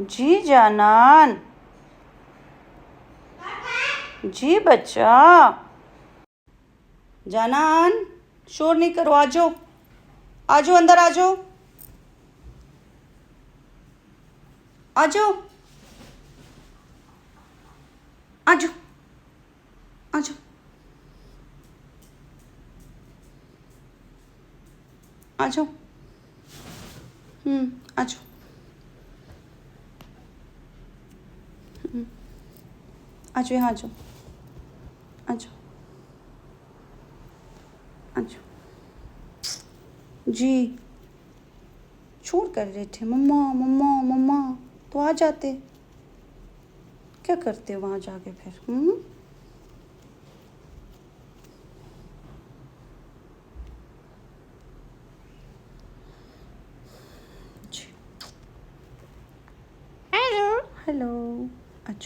जी जानान। जी बच्चा। जानान शोर नहीं करो, आ जाओ, आ जाओ, अंदर आ जाओ, आ जाओ, आ जाओ, आ जाओ, आ जाओ। आ जाओ। आ जाओ, यहाँ आ जाओ, आ जाओ, आ जाओ। जी शोर कर रहे थे, मम्मा मम्मा मम्मा, तो आ जाते। क्या करते हो वहाँ जाके फिर? जी। Hello hello.